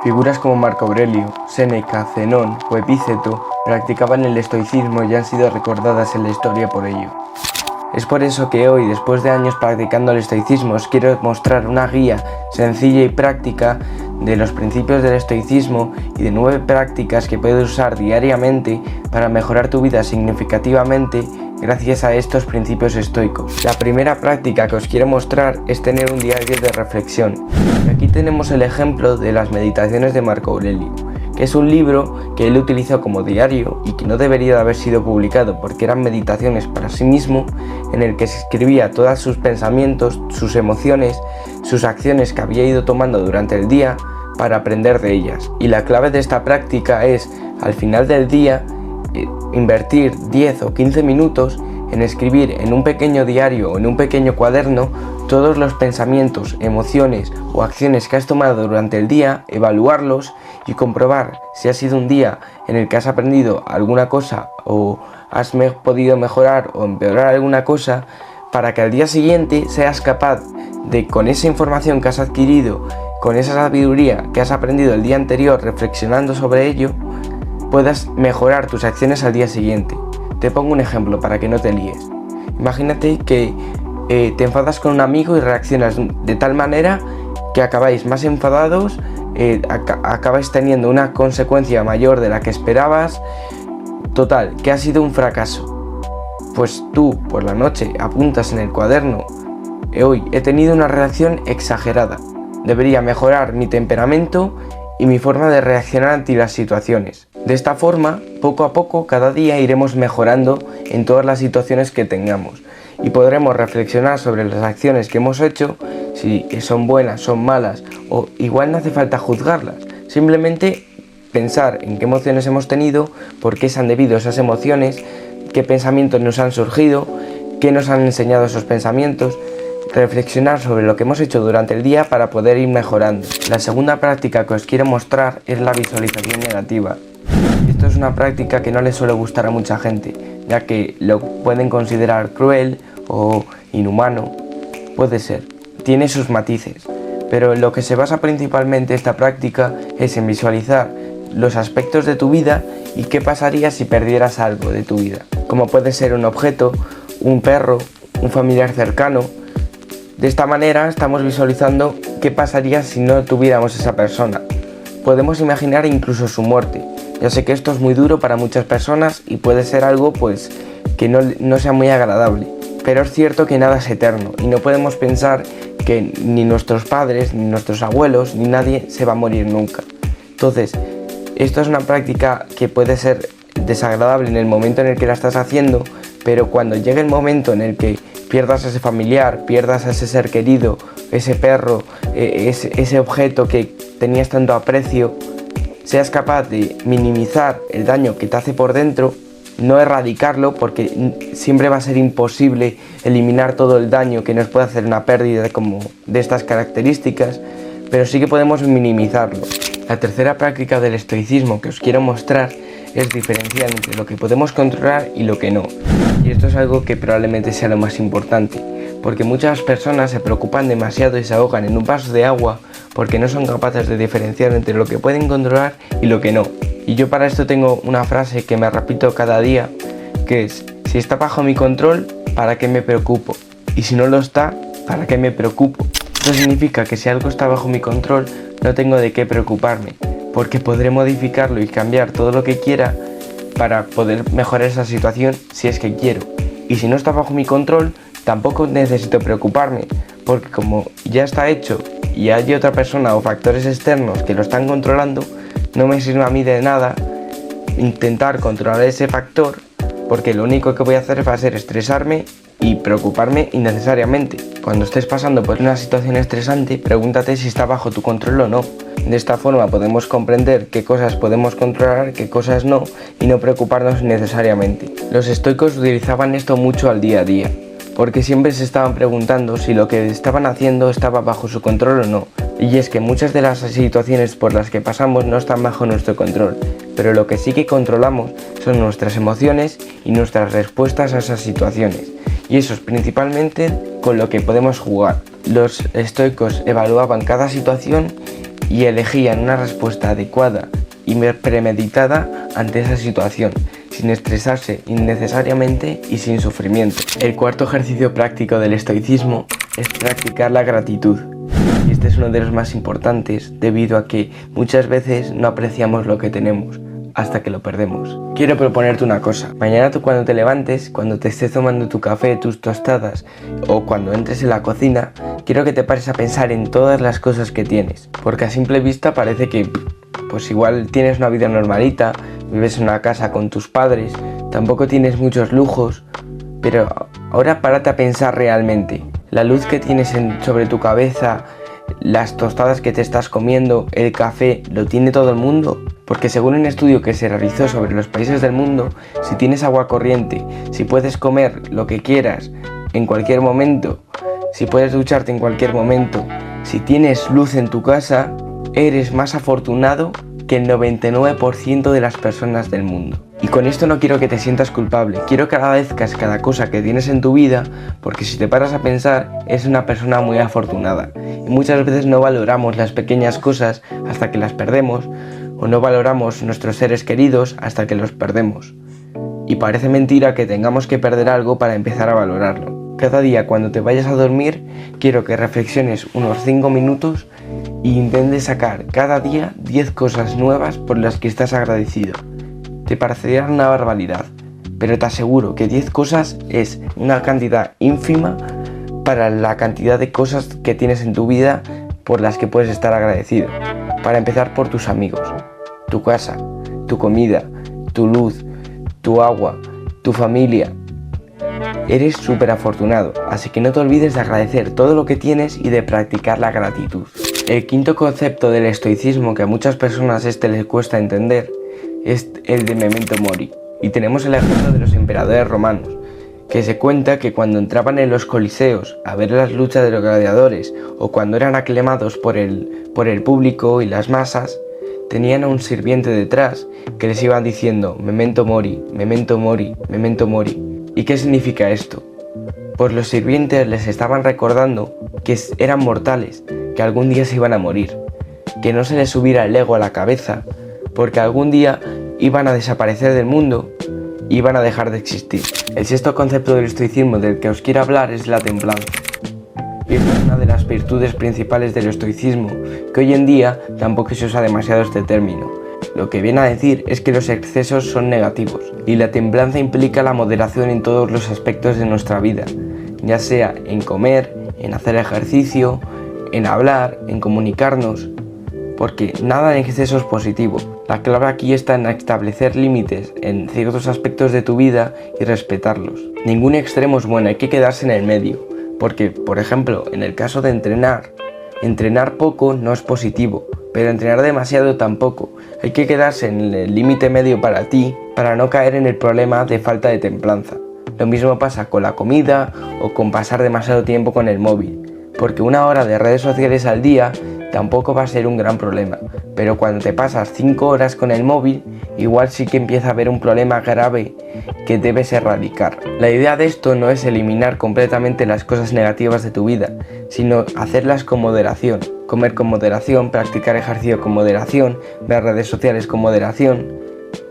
Figuras como Marco Aurelio, Séneca, Zenón o Epíteto practicaban el estoicismo y han sido recordadas en la historia por ello. Es por eso que hoy, después de años practicando el estoicismo, os quiero mostrar una guía sencilla y práctica de los principios del estoicismo y de 9 prácticas que puedes usar diariamente para mejorar tu vida significativamente gracias a estos principios estoicos. La primera práctica que os quiero mostrar es tener un diario de reflexión. Y aquí tenemos el ejemplo de las meditaciones de Marco Aurelio, que es un libro que él utilizó como diario y que no debería de haber sido publicado porque eran meditaciones para sí mismo, en el que se escribía todos sus pensamientos, sus emociones, sus acciones que había ido tomando durante el día para aprender de ellas. Y la clave de esta práctica es, al final del día, invertir 10 o 15 minutos en escribir en un pequeño diario o en un pequeño cuaderno todos los pensamientos, emociones o acciones que has tomado durante el día, evaluarlos y comprobar si ha sido un día en el que has aprendido alguna cosa o has podido mejorar o empeorar alguna cosa, para que al día siguiente seas capaz de, con esa información que has adquirido, con esa sabiduría que has aprendido el día anterior reflexionando sobre ello, puedas mejorar tus acciones al día siguiente. Te pongo un ejemplo para que no te líes. Imagínate que te enfadas con un amigo y reaccionas de tal manera que acabáis más enfadados, acabáis teniendo una consecuencia mayor de la que esperabas. Total, que ha sido un fracaso. Pues tú por la noche apuntas en el cuaderno: hoy he tenido una reacción exagerada. Debería mejorar mi temperamento y mi forma de reaccionar ante las situaciones. De esta forma, poco a poco, cada día iremos mejorando en todas las situaciones que tengamos y podremos reflexionar sobre las acciones que hemos hecho, si son buenas, son malas, o igual no hace falta juzgarlas, simplemente pensar en qué emociones hemos tenido, por qué se han debido esas emociones, qué pensamientos nos han surgido, qué nos han enseñado esos pensamientos, reflexionar sobre lo que hemos hecho durante el día para poder ir mejorando. La segunda práctica que os quiero mostrar es la visualización negativa. Esto es una práctica que no le suele gustar a mucha gente, ya que lo pueden considerar cruel o inhumano. Puede ser, tiene sus matices, pero en lo que se basa principalmente esta práctica es en visualizar los aspectos de tu vida y qué pasaría si perdieras algo de tu vida, como puede ser un objeto, un perro, un familiar cercano. De esta manera estamos visualizando qué pasaría si no tuviéramos esa persona. Podemos imaginar incluso su muerte. Ya sé que esto es muy duro para muchas personas y puede ser algo que no sea muy agradable, pero es cierto que nada es eterno y no podemos pensar que ni nuestros padres, ni nuestros abuelos, ni nadie se va a morir nunca. Entonces, esto es una práctica que puede ser desagradable en el momento en el que la estás haciendo, pero cuando llegue el momento en el que pierdas a ese familiar, pierdas a ese ser querido, ese perro, ese objeto que tenías tanto aprecio, seas capaz de minimizar el daño que te hace por dentro, no erradicarlo, porque siempre va a ser imposible eliminar todo el daño que nos puede hacer una pérdida como de estas características, pero sí que podemos minimizarlo. La tercera práctica del estoicismo que os quiero mostrar es diferenciar entre lo que podemos controlar y lo que no. Y esto es algo que probablemente sea lo más importante, porque muchas personas se preocupan demasiado y se ahogan en un vaso de agua porque no son capaces de diferenciar entre lo que pueden controlar y lo que no. Y yo para esto tengo una frase que me repito cada día, que es: si está bajo mi control, ¿para qué me preocupo? Y si no lo está, ¿para qué me preocupo? Esto significa que si algo está bajo mi control, no tengo de qué preocuparme, porque podré modificarlo y cambiar todo lo que quiera para poder mejorar esa situación si es que quiero. Y si no está bajo mi control, tampoco necesito preocuparme, porque como ya está hecho y hay otra persona o factores externos que lo están controlando, no me sirve a mí de nada intentar controlar ese factor, porque lo único que voy a hacer va a ser estresarme y preocuparme innecesariamente. Cuando estés pasando por una situación estresante, pregúntate si está bajo tu control o no. De esta forma podemos comprender qué cosas podemos controlar, qué cosas no, y no preocuparnos innecesariamente. Los estoicos utilizaban esto mucho al día a día, porque siempre se estaban preguntando si lo que estaban haciendo estaba bajo su control o no. Y es que muchas de las situaciones por las que pasamos no están bajo nuestro control, pero lo que sí que controlamos son nuestras emociones y nuestras respuestas a esas situaciones. Y eso es principalmente con lo que podemos jugar. Los estoicos evaluaban cada situación y elegían una respuesta adecuada y premeditada ante esa situación, sin estresarse innecesariamente y sin sufrimiento. El cuarto ejercicio práctico del estoicismo es practicar la gratitud. Y este es uno de los más importantes debido a que muchas veces no apreciamos lo que tenemos hasta que lo perdemos. Quiero proponerte una cosa. Mañana tú cuando te levantes, cuando te estés tomando tu café, tus tostadas o cuando entres en la cocina, quiero que te pares a pensar en todas las cosas que tienes. Porque a simple vista parece que pues igual tienes una vida normalita, vives en una casa con tus padres, tampoco tienes muchos lujos, pero ahora párate a pensar realmente. La luz que tienes sobre tu cabeza, las tostadas que te estás comiendo, el café, ¿lo tiene todo el mundo? Porque según un estudio que se realizó sobre los países del mundo, si tienes agua corriente, si puedes comer lo que quieras en cualquier momento, si puedes ducharte en cualquier momento, si tienes luz en tu casa, eres más afortunado que el 99% de las personas del mundo. Y con esto no quiero que te sientas culpable, quiero que agradezcas cada cosa que tienes en tu vida, porque si te paras a pensar, eres una persona muy afortunada. Y muchas veces no valoramos las pequeñas cosas hasta que las perdemos, o no valoramos nuestros seres queridos hasta que los perdemos. Y parece mentira que tengamos que perder algo para empezar a valorarlo. Cada día cuando te vayas a dormir, quiero que reflexiones unos 5 minutos e intentes sacar cada día 10 cosas nuevas por las que estás agradecido. Te parecerá una barbaridad, pero te aseguro que 10 cosas es una cantidad ínfima para la cantidad de cosas que tienes en tu vida por las que puedes estar agradecido. Para empezar, por tus amigos, tu casa, tu comida, tu luz, tu agua, tu familia. Eres súper afortunado, así que no te olvides de agradecer todo lo que tienes y de practicar la gratitud. El quinto concepto del estoicismo que a muchas personas les cuesta entender es el de memento mori. Y tenemos el ejemplo de los emperadores romanos, que se cuenta que cuando entraban en los coliseos a ver las luchas de los gladiadores o cuando eran aclamados por el público y las masas, tenían a un sirviente detrás que les iba diciendo memento mori, memento mori, memento mori. ¿Y qué significa esto? Pues los sirvientes les estaban recordando que eran mortales, que algún día se iban a morir, que no se les subiera el ego a la cabeza, porque algún día iban a desaparecer del mundo, iban a dejar de existir. El sexto concepto del estoicismo del que os quiero hablar es la templanza. Y esta es una de las virtudes principales del estoicismo, que hoy en día tampoco se usa demasiado este término. Lo que viene a decir es que los excesos son negativos, y la templanza implica la moderación en todos los aspectos de nuestra vida, ya sea en comer, en hacer ejercicio, en hablar, en comunicarnos, porque nada en exceso es positivo. La clave aquí está en establecer límites en ciertos aspectos de tu vida y respetarlos. Ningún extremo es bueno, hay que quedarse en el medio, porque, por ejemplo, en el caso de entrenar poco no es positivo, pero entrenar demasiado tampoco. Hay que quedarse en el límite medio para ti, para no caer en el problema de falta de templanza. Lo mismo pasa con la comida o con pasar demasiado tiempo con el móvil, porque 1 hora de redes sociales al día tampoco va a ser un gran problema, pero cuando te pasas 5 horas con el móvil, igual sí que empieza a haber un problema grave que debes erradicar. La idea de esto no es eliminar completamente las cosas negativas de tu vida, sino hacerlas con moderación. Comer con moderación, practicar ejercicio con moderación, ver redes sociales con moderación.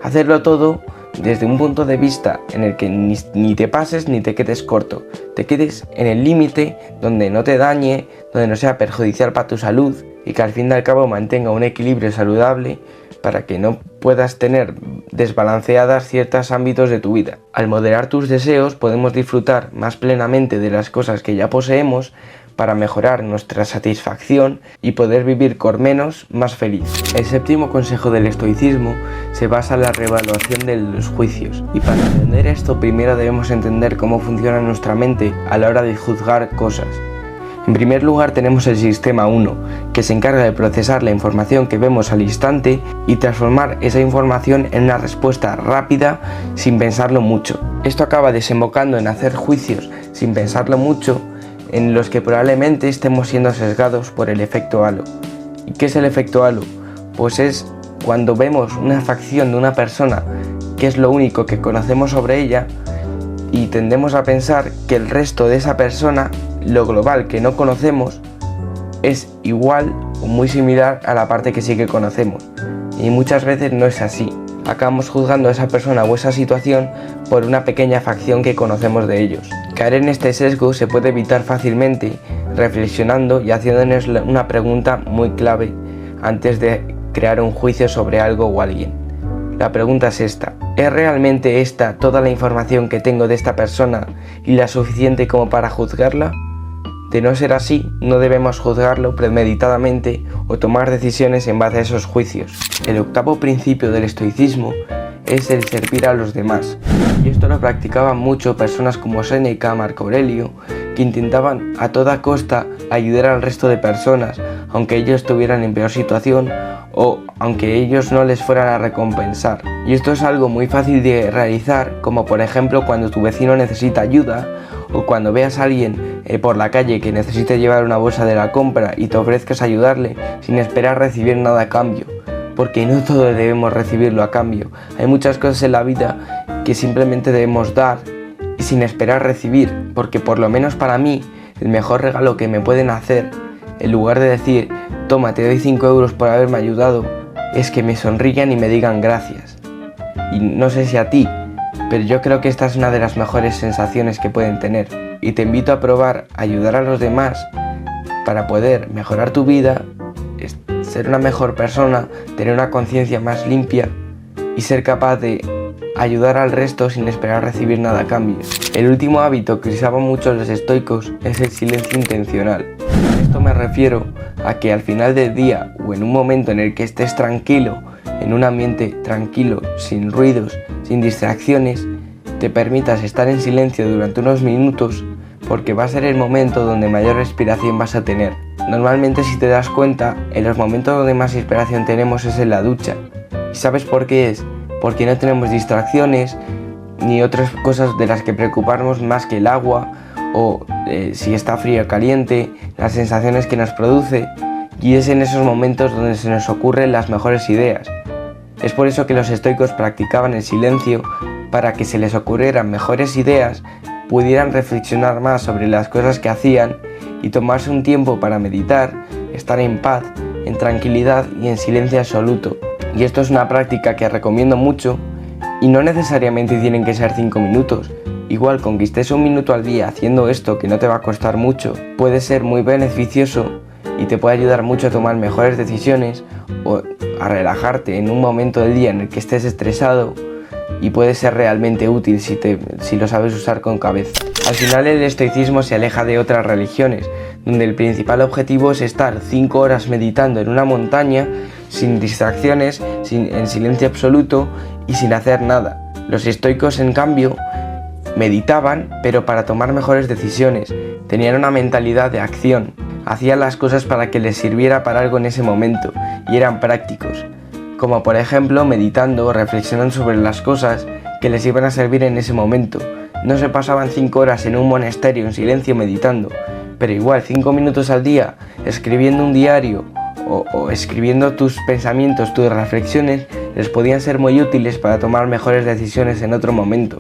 Hacerlo todo desde un punto de vista en el que ni te pases ni te quedes corto. Te quedes en el límite donde no te dañe, donde no sea perjudicial para tu salud y que al fin y al cabo mantenga un equilibrio saludable para que no puedas tener desbalanceadas ciertos ámbitos de tu vida. Al moderar tus deseos podemos disfrutar más plenamente de las cosas que ya poseemos para mejorar nuestra satisfacción y poder vivir con menos más feliz. El séptimo consejo del estoicismo se basa en la reevaluación de los juicios. Y para entender esto primero debemos entender cómo funciona nuestra mente a la hora de juzgar cosas. En primer lugar tenemos el sistema 1, que se encarga de procesar la información que vemos al instante y transformar esa información en una respuesta rápida sin pensarlo mucho. Esto acaba desembocando en hacer juicios sin pensarlo mucho, en los que probablemente estemos siendo sesgados por el efecto halo. ¿Y qué es el efecto halo? Pues es cuando vemos una facción de una persona que es lo único que conocemos sobre ella y tendemos a pensar que el resto de esa persona, lo global que no conocemos, es igual o muy similar a la parte que sí que conocemos. Y muchas veces no es así. Acabamos juzgando a esa persona o esa situación por una pequeña facción que conocemos de ellos. Caer en este sesgo se puede evitar fácilmente reflexionando y haciéndonos una pregunta muy clave antes de crear un juicio sobre algo o alguien. La pregunta es esta: ¿es realmente esta toda la información que tengo de esta persona y la suficiente como para juzgarla? De no ser así, no debemos juzgarlo premeditadamente o tomar decisiones en base a esos juicios. El octavo principio del estoicismo es el servir a los demás. Y esto lo practicaban mucho personas como Séneca, Marco Aurelio, que intentaban a toda costa ayudar al resto de personas, aunque ellos estuvieran en peor situación o aunque ellos no les fueran a recompensar. Y esto es algo muy fácil de realizar, como por ejemplo cuando tu vecino necesita ayuda o cuando veas a alguien por la calle que necesite llevar una bolsa de la compra y te ofrezcas a ayudarle sin esperar recibir nada a cambio. Porque no todo debemos recibirlo a cambio. Hay muchas cosas en la vida que simplemente debemos dar y sin esperar recibir, porque por lo menos para mí el mejor regalo que me pueden hacer, en lugar de decir toma, te doy 5 euros por haberme ayudado, es que me sonrían y me digan gracias. Y no sé si a ti, pero yo creo que esta es una de las mejores sensaciones que pueden tener. Y te invito a probar ayudar a los demás para poder mejorar tu vida, ser una mejor persona, tener una conciencia más limpia y ser capaz de ayudar al resto sin esperar recibir nada a cambio. El último hábito que usaban mucho los estoicos es el silencio intencional. A esto me refiero a que al final del día o en un momento en el que estés tranquilo, en un ambiente tranquilo, sin ruidos, sin distracciones, te permitas estar en silencio durante unos minutos, porque va a ser el momento donde mayor respiración vas a tener. Normalmente, si te das cuenta, en los momentos donde más inspiración tenemos es en la ducha. ¿Y sabes por qué es? Porque no tenemos distracciones ni otras cosas de las que preocuparnos más que el agua o si está frío o caliente, las sensaciones que nos produce, y es en esos momentos donde se nos ocurren las mejores ideas. Es por eso que los estoicos practicaban el silencio, para que se les ocurrieran mejores ideas, pudieran reflexionar más sobre las cosas que hacían y tomarse un tiempo para meditar, estar en paz, en tranquilidad y en silencio absoluto. Y esto es una práctica que recomiendo mucho y no necesariamente tienen que ser 5 minutos. Igual con que estés un minuto al día haciendo esto, que no te va a costar mucho, puede ser muy beneficioso y te puede ayudar mucho a tomar mejores decisiones o a relajarte en un momento del día en el que estés estresado, y puede ser realmente útil si lo sabes usar con cabeza. Al final el estoicismo se aleja de otras religiones, donde el principal objetivo es estar 5 horas meditando en una montaña, sin distracciones, en silencio absoluto y sin hacer nada. Los estoicos, en cambio, meditaban, pero para tomar mejores decisiones. Tenían una mentalidad de acción, hacían las cosas para que les sirviera para algo en ese momento y eran prácticos. Como por ejemplo meditando o reflexionando sobre las cosas que les iban a servir en ese momento. No se pasaban 5 horas en un monasterio en silencio meditando, pero igual 5 minutos al día escribiendo un diario o escribiendo tus pensamientos, tus reflexiones, les podían ser muy útiles para tomar mejores decisiones en otro momento,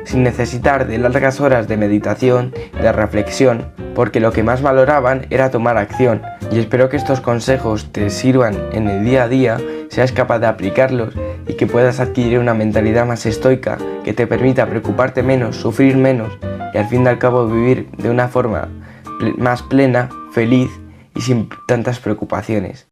sin necesitar de largas horas de meditación, de reflexión, porque lo que más valoraban era tomar acción. Y espero que estos consejos te sirvan en el día a día, seas capaz de aplicarlos y que puedas adquirir una mentalidad más estoica que te permita preocuparte menos, sufrir menos y al fin y al cabo vivir de una forma más plena, feliz y sin tantas preocupaciones.